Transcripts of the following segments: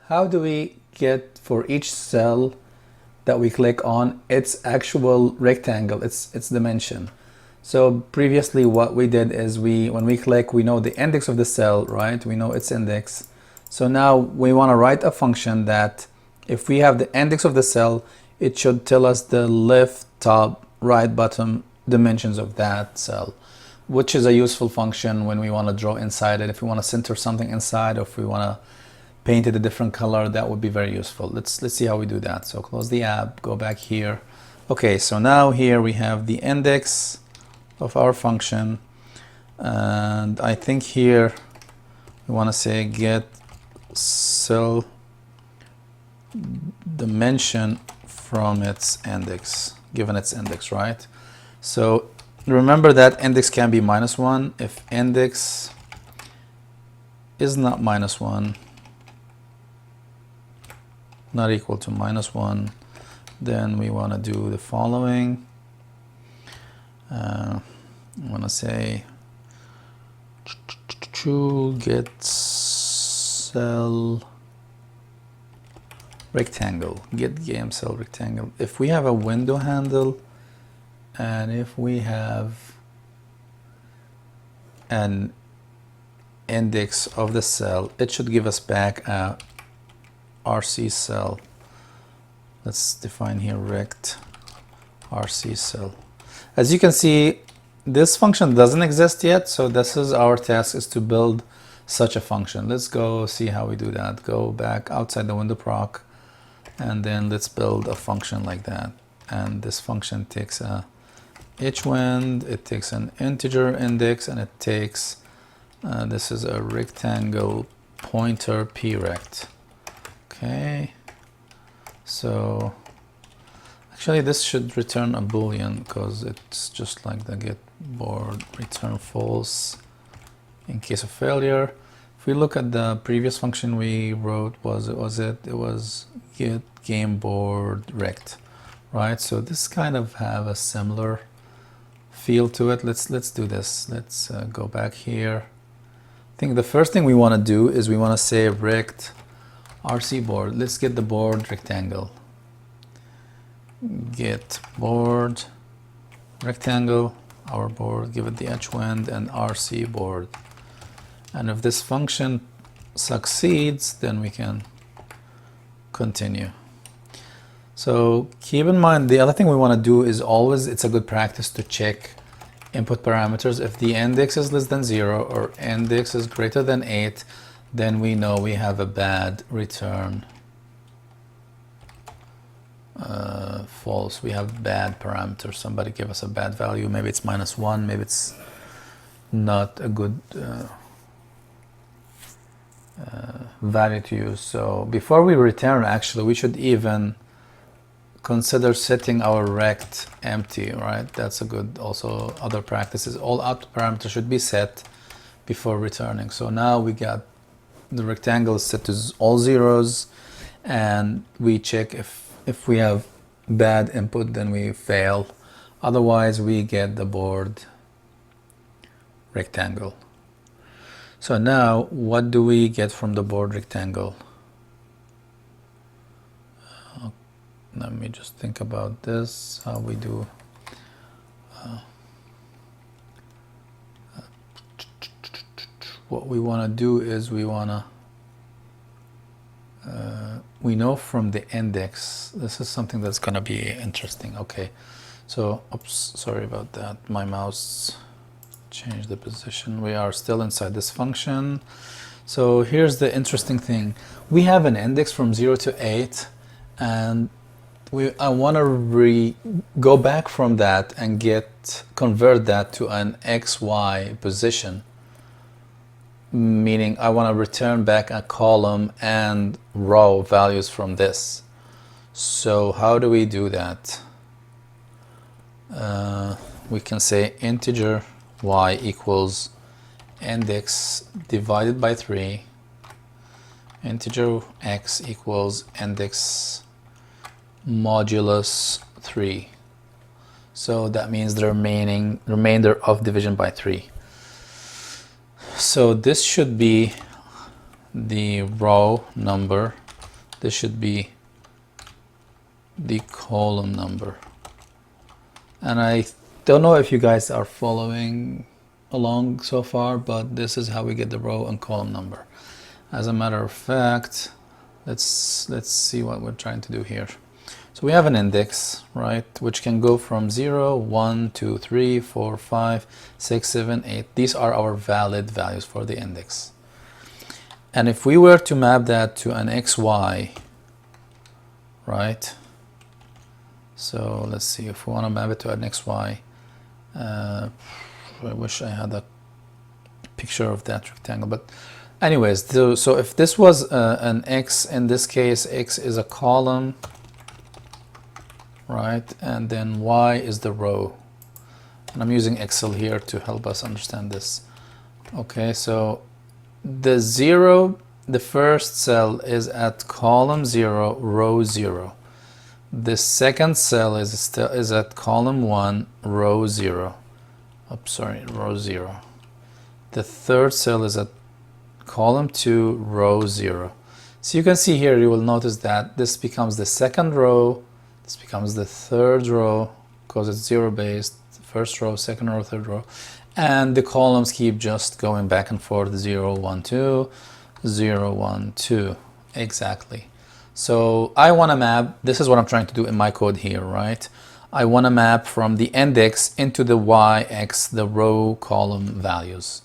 how do we get for each cell that we click on its actual rectangle, its dimension? So previously what we did is when we click, we know the index of the cell, right? We know its index. So now we want to write a function that if we have the index of the cell, it should tell us the left, top, right, bottom dimensions of that cell, which is a useful function when we want to draw inside it. If we want to center something inside, or if we want to paint it a different color, that would be very useful. Let's see how we do that. So close the app, go back here. Okay, so now here we have the index of our function, and I think here we want to say get cell dimension from its index, given its index, right? So remember that index can be -1. If index is not -1, not equal to -1, then we want to do the following. I want to say to get cell rectangle, get game cell rectangle. If we have a window handle and if we have an index of the cell, it should give us back a RC cell. Let's define here rect RC cell. As you can see, this function doesn't exist yet, so this is our task, is to build such a function. Let's go see how we do that. Go back outside the window proc, and then let's build a function like that. And this function takes a hwind, it takes an integer index, and it takes this is a rectangle pointer prect. Okay, so actually this should return a boolean because it's just like the get board return false in case of failure. If we look at the previous function we wrote, it was get game board rect, right? So this kind of have a similar feel to it. Let's do this. Let's go back here. I think the first thing we want to do is we want to say rect RC board. Let's get the board rectangle. Get board rectangle, our board, give it the hwind, and RC board. And if this function succeeds, then we can continue. So keep in mind, the other thing we want to do is always, it's a good practice to check input parameters. If the index is less than 0 or index is greater than 8, then we know we have a bad return. False, we have bad parameters. Somebody gave us a bad value. Maybe it's -1, maybe it's not a good value to use. So before we return, actually, we should even consider setting our rect empty, right? That's a good, also other practices. All output parameters should be set before returning. So now we got the rectangle is set to all zeros, and we check if we have bad input, then we fail. Otherwise, we get the board rectangle. So now, what do we get from the board rectangle? Let me just think about this, how we do. What we want to do is we want to we know from the index, this is something that's going to be interesting. Okay, so oops, sorry about that, my mouse changed the position. We are still inside this function. So here's the interesting thing. We have an index from 0 to 8, and I want to go back from that and convert that to an XY position, meaning I want to return back a column and row values from this. So how do we do that? We can say integer y equals index divided by 3, integer x equals index modulus 3. So that means the remainder of division by 3. So this should be the row number this should be the column number. And I don't know if you guys are following along so far, but this is how we get the row and column number. As a matter of fact, let's see what we're trying to do here. So we have an index, right, which can go from 0, 1, 2, 3, 4, 5, 6, 7, 8. These are our valid values for the index. And if we were to map that to an XY, right? So let's see, if we want to map it to an XY, I wish I had a picture of that rectangle, but anyways, so if this was an X, in this case, X is a column, right? And then Y is the row. And I'm using Excel here to help us understand this. Okay, so the 0, the first cell is at column 0, row 0. The second cell is at column 1, row 0. Oops, sorry, row 0. The third cell is at column 2, row 0. So you can see here, you will notice that this becomes the second row, this becomes the third row, because it's 0 based, first row, second row, third row, and the columns keep just going back and forth, 0, 1, 2, 0, 1, 2, exactly. So I want to map, this is what I'm trying to do in my code here, right? I want to map from the index into the Y, X, the row, column values.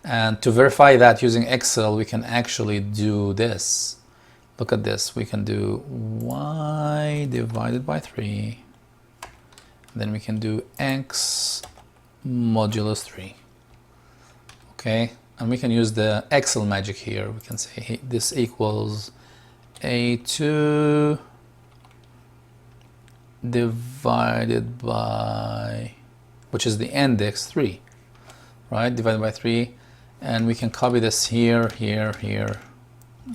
And to verify that using Excel, we can actually do this. Look at this. We can do Y divided by 3. Then we can do X modulus 3. Okay, and we can use the Excel magic here. We can say, hey, this equals A2 divided by, which is the index 3, right? Divided by 3. And we can copy this here, here, here.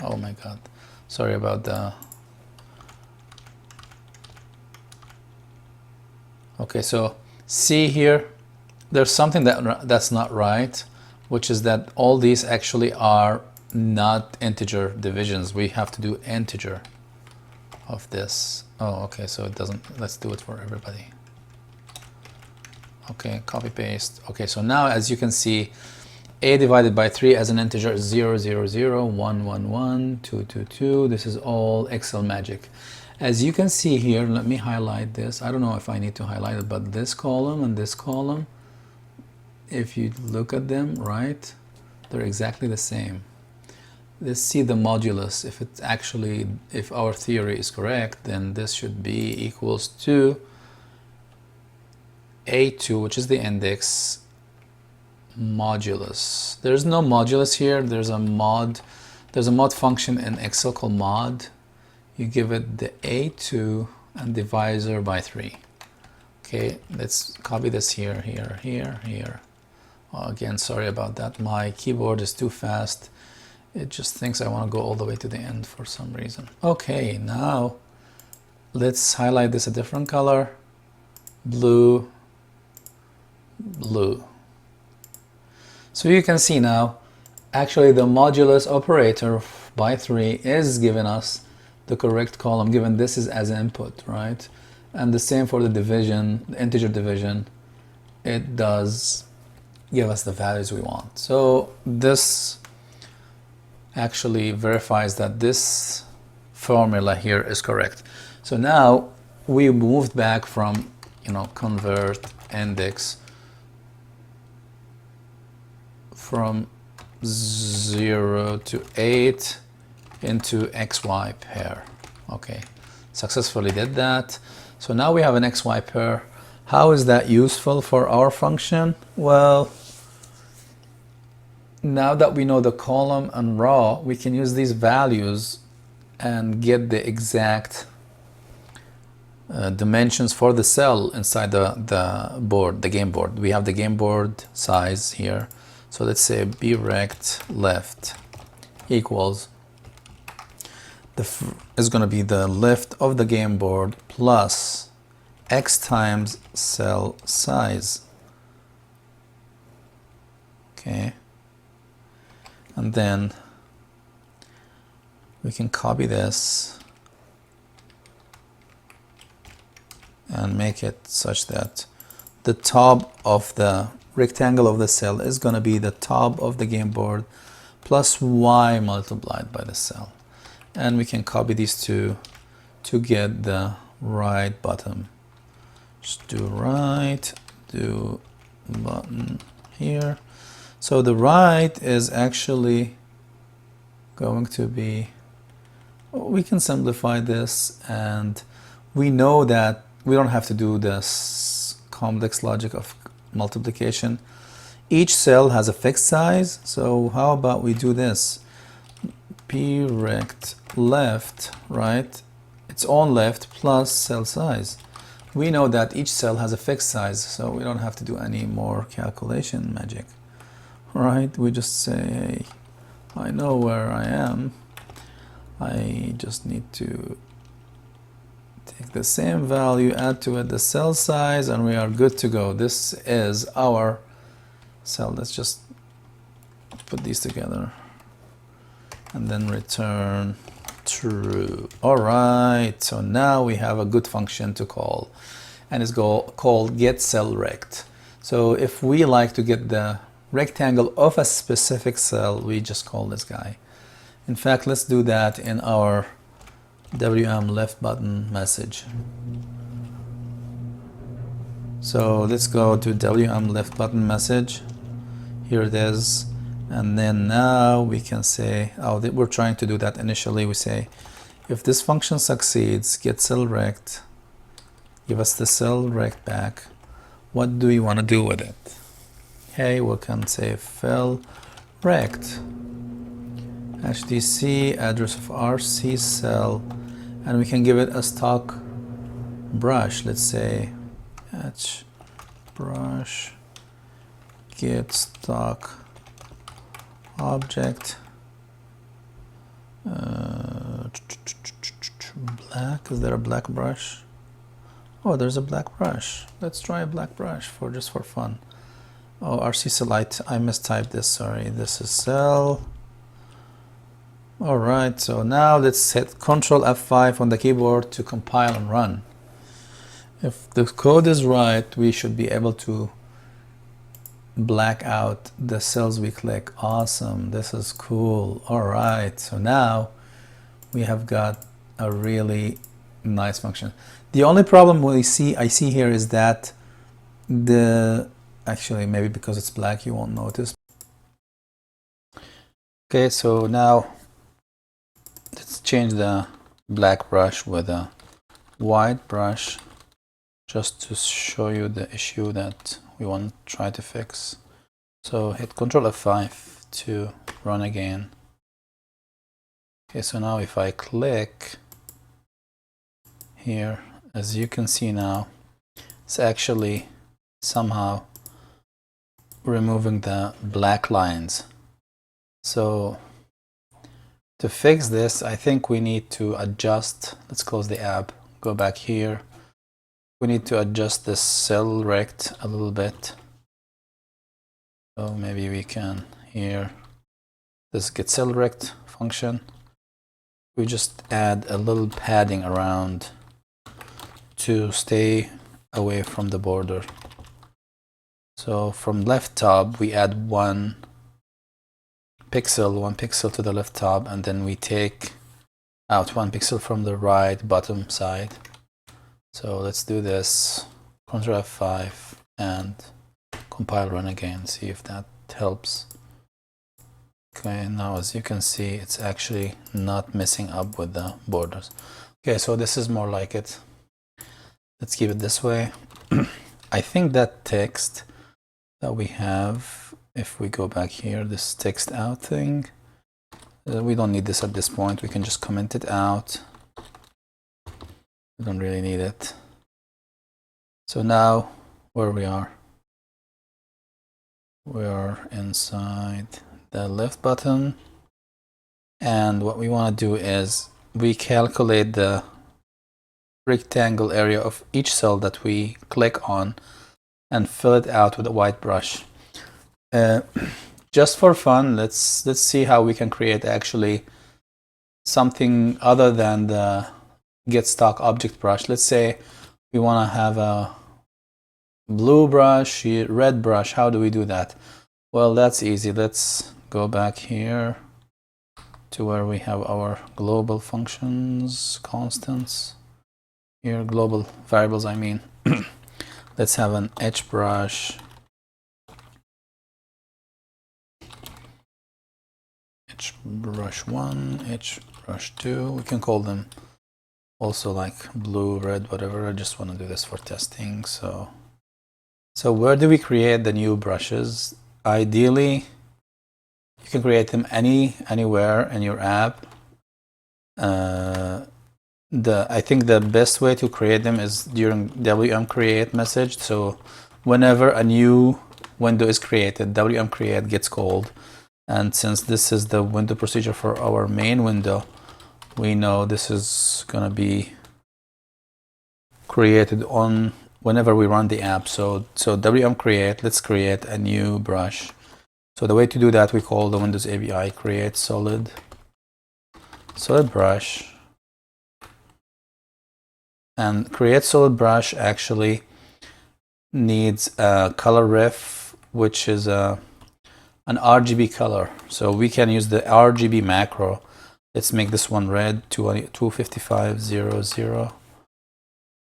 Oh my God. Sorry about the... Okay, so see here, there's something that's not right, which is that all these actually are not integer divisions. We have to do integer of this. Oh, okay, so it doesn't, let's do it for everybody. Okay, copy paste. Okay, so now as you can see, A divided by 3 as an integer is 0, 0, 0, 1, 1, 1, 2, 2, 2. This is all Excel magic. As you can see here, let me highlight this. I don't know if I need to highlight it, but this column and this column, if you look at them, right, they're exactly the same. Let's see the modulus. If it's actually, if our theory is correct, then this should be equals to A2, which is the index, modulus. There's no modulus here. There's a mod function in Excel called mod. You give it the A2 and divisor by 3. Okay, let's copy this here, here, here, here. Oh, again, sorry about that. My keyboard is too fast. It just thinks I want to go all the way to the end for some reason. Okay, now let's highlight this a different color. Blue, blue. So you can see now, actually the modulus operator by 3 is giving us the correct column, given this is as input, right? And the same for the division, the integer division. It does give us the values we want. So this actually verifies that this formula here is correct. So now we moved back from, convert index from 0 to 8 into XY pair. Okay, successfully did that. So now we have an XY pair. How is that useful for our function? Well, now that we know the column and row, we can use these values and get the exact dimensions for the cell inside the board, the game board. We have the game board size here. So let's say brect left equals, is going to be the left of the game board plus x times cell size. Okay. And then We can copy this and make it such that the top of the rectangle of the cell is going to be the top of the game board plus y multiplied by the cell. And we can copy these two to get the right bottom. Just do right, do button here. So the right is actually going to be, we can simplify this, and we know that we don't have to do this complex logic of multiplication. Each cell has a fixed size, so how about we do this? P rect left, right, its own left plus cell size. We know that each cell has a fixed size, so we don't have to do any more calculation magic, right? We just say, hey, I know where I am. I just need to take the same value, add to it the cell size, and we are good to go. This is our cell. Let's just put these together and then return true. All right, so now we have a good function to call, and it's called getCellRect. So if we like to get the rectangle of a specific cell, we just call this guy. In fact, let's do that in our WM left button message. So let's go to WM left button message. Here it is. And then now we can say, oh, we're trying to do that initially. We say, if this function succeeds, getCellRect, give us the cell rect back. What do we want to do with it? Okay, we can say fill rect HDC address of RC cell, and we can give it a stock brush. Let's say h brush get stock object black. Is there a black brush? Oh, there's a black brush. Let's try a black brush just for fun. Oh, RC cell, I mistyped this, sorry. This is cell. All right, so now let's hit Control F5 on the keyboard to compile and run. If the code is right, we should be able to black out the cells we click. Awesome, this is cool. All right, so now we have got a really nice function. The only problem I see here is that actually maybe because it's black you won't notice. Okay, so now let's change the black brush with a white brush just to show you the issue that we want to try to fix. So hit Control F5 to run again. Okay, so now if I click here, as you can see now, it's actually somehow removing the black lines. So to fix this, I think we need to adjust. Let's close the app, go back here. We need to adjust this cell rect a little bit. So maybe we can here, this getCellRect function, we just add a little padding around to stay away from the border. So from left top, we add one pixel to the left top, and then we take out 1 pixel from the right bottom side. So let's do this, Ctrl F5 and compile run again, see if that helps. Okay, now as you can see, it's actually not messing up with the borders. Okay, so this is more like it. Let's keep it this way. I think that text that we have, if we go back here, this text out thing, we don't need this at this point. We can just comment it out. We don't really need it. So now where we are inside the left button, and what we want to do is we calculate the rectangle area of each cell that we click on and fill it out with a white brush. Just for fun, let's see how we can create actually something other than the get stock object brush. Let's say we want to have a blue brush, red brush. How do we do that? Well, that's easy. Let's go back here to where we have our global functions, constants. Here, global variables, I mean. Let's have an edge brush. Edge brush 1, edge brush 2. We can call them also like blue, red, whatever. I just want to do this for testing. So where do we create the new brushes? Ideally, you can create them anywhere in your app. I think the best way to create them is during WM create message. So whenever a new window is created, WM create gets called. And since this is the window procedure for our main window, we know this is going to be created on whenever we run the app. So WM create, let's create a new brush. So the way to do that, we call the Windows API create solid brush. And create solid brush actually needs a color ref, which is an RGB color. So we can use the RGB macro. Let's make this one red, 25500.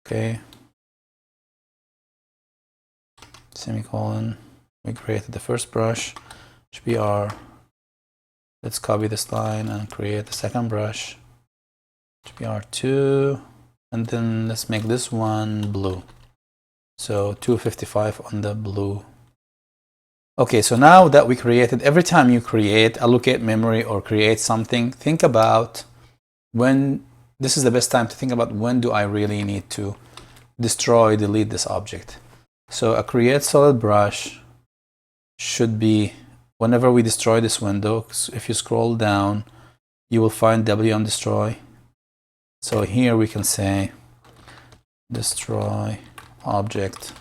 Okay. Semicolon. We created the first brush, HBR. Let's copy this line and create the second brush, HBR2. And then let's make this one blue. So 255 on the blue. Okay, so now that we created, every time you create, allocate memory or create something, think about when, this is the best time to think about when do I really need to delete this object. So a create solid brush should be whenever we destroy this window. If you scroll down, you will find WM destroy. So here we can say destroy object,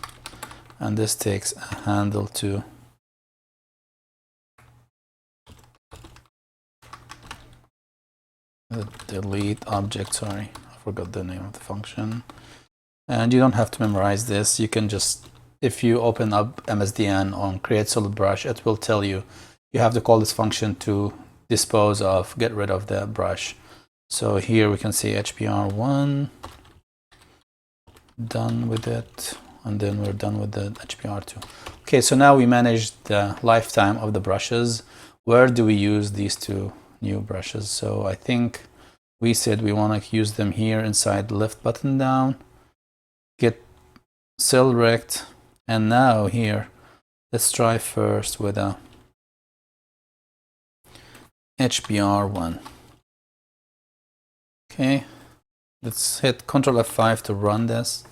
and this takes a handle to delete object. Sorry, I forgot the name of the function. And you don't have to memorize this. You can just, if you open up MSDN on create solid brush, it will tell you you have to call this function to dispose of, get rid of the brush. So here we can see HBR1, done with it, and then we're done with the HBR2. Okay, so now we managed the lifetime of the brushes. Where do we use these two new brushes? So I think we said we want to use them here inside the left button down, get cell rect, and now here, let's try first with a HBR1. Okay, let's hit Ctrl F5 to run this.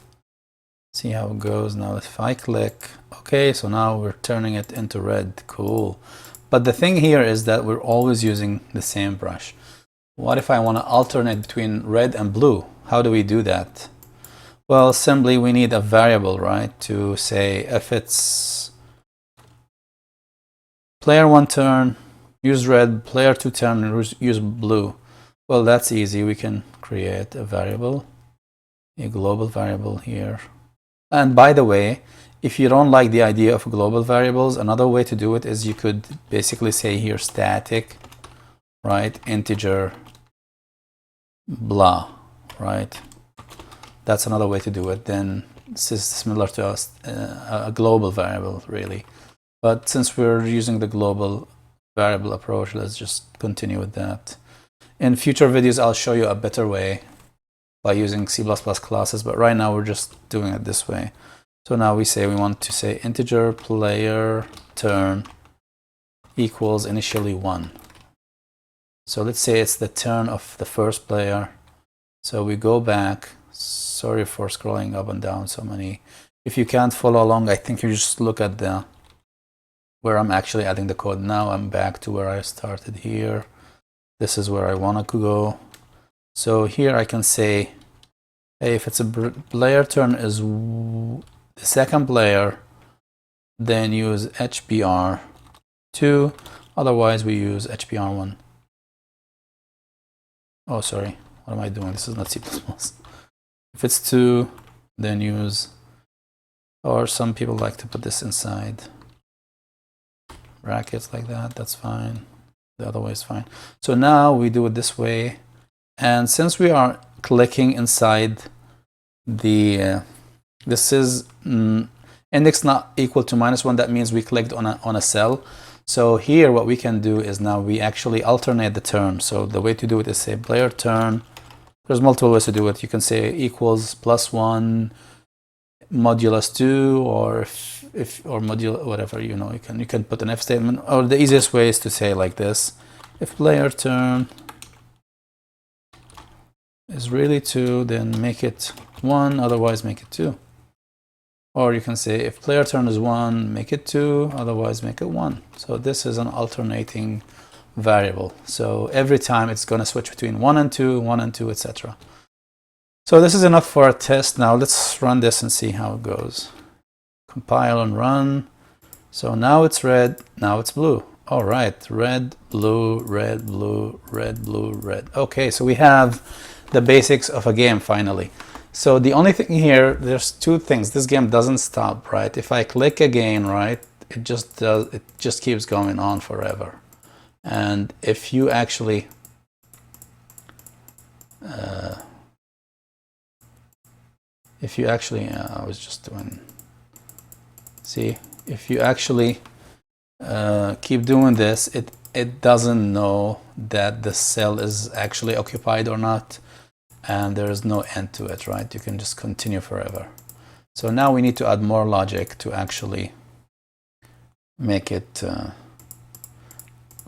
See how it goes. Now if I click, okay, so now we're turning it into red. Cool. But the thing here is that we're always using the same brush. What if I want to alternate between red and blue? How do we do that? Well, simply we need a variable, right? To say if it's player 1 turn, use red, player 2 turn, use blue. Well, that's easy. We can create a variable, a global variable here. And by the way, if you don't like the idea of global variables, another way to do it is you could basically say here static, right, integer, blah, right? That's another way to do it. Then this is similar to a global variable, really. But since we're using the global variable approach, let's just continue with that. In future videos, I'll show you a better way by using C++ classes, but right now we're just doing it this way. So now we want to say integer player turn equals initially 1. So let's say it's the turn of the first player. So we go back. Sorry for scrolling up and down so many. If you can't follow along, I think you just look at where I'm actually adding the code. Now I'm back to where I started here. This is where I want to go. So here I can say, hey, if it's a player turn is the second player, then use HBR2. Otherwise, we use HBR1. Oh, sorry. What am I doing? This is not C++. If it's 2, then use, or some people like to put this inside brackets like that. That's fine. The other way is fine. So now we do it this way. And since we are clicking inside the, this is index not equal to -1, that means we clicked on a cell. So here what we can do is now we actually alternate the term. So the way to do it is say player turn. There's multiple ways to do it. You can say equals +1 modulus 2, or if or modulo whatever, you know, you can put an if statement, or the easiest way is to say like this: if player turn is really 2, then make it 1, otherwise make it 2. Or you can say if player turn is 1, make it 2, otherwise make it 1. So this is an alternating variable. So every time it's going to switch between 1 and 2, 1 and 2, etc. So this is enough for a test. Now let's run this and see how it goes. Compile and run. So now it's red, now it's blue. All right, red, blue, red, blue, red, blue, red. Okay, so we have the basics of a game finally. So the only thing here, there's two things. This game doesn't stop, right? If I click again, right, it just keeps going on forever. And if you actually I was just doing, see, if you actually keep doing this, it doesn't know that the cell is actually occupied or not, and there is no end to it, right? You can just continue forever. So now we need to add more logic to actually make it,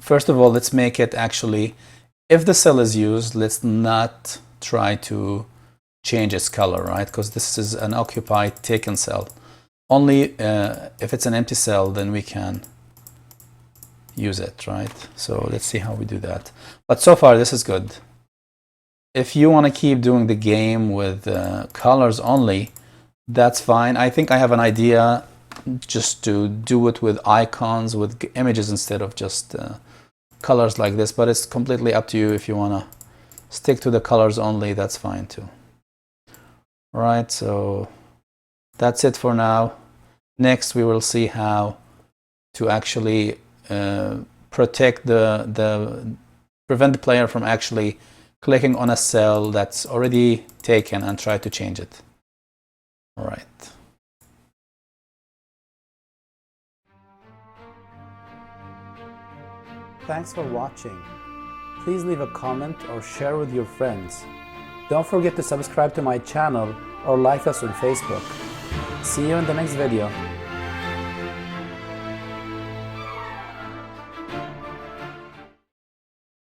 first of all, let's make it actually, if the cell is used, let's not try to change its color, right? Because this is an occupied taken cell. Only if it's an empty cell, then we can use it, right? So let's see how we do that. But so far, this is good. If you want to keep doing the game with colors only, that's fine. I think I have an idea just to do it with icons, with images instead of just colors like this, but it's completely up to you. If you want to stick to the colors only, that's fine too. All right, so that's it for now. Next, we will see how to actually prevent the player from actually clicking on a cell that's already taken and try to change it. All right. Thanks for watching. Please leave a comment or share with your friends. Don't forget to subscribe to my channel or like us on Facebook. See you in the next video.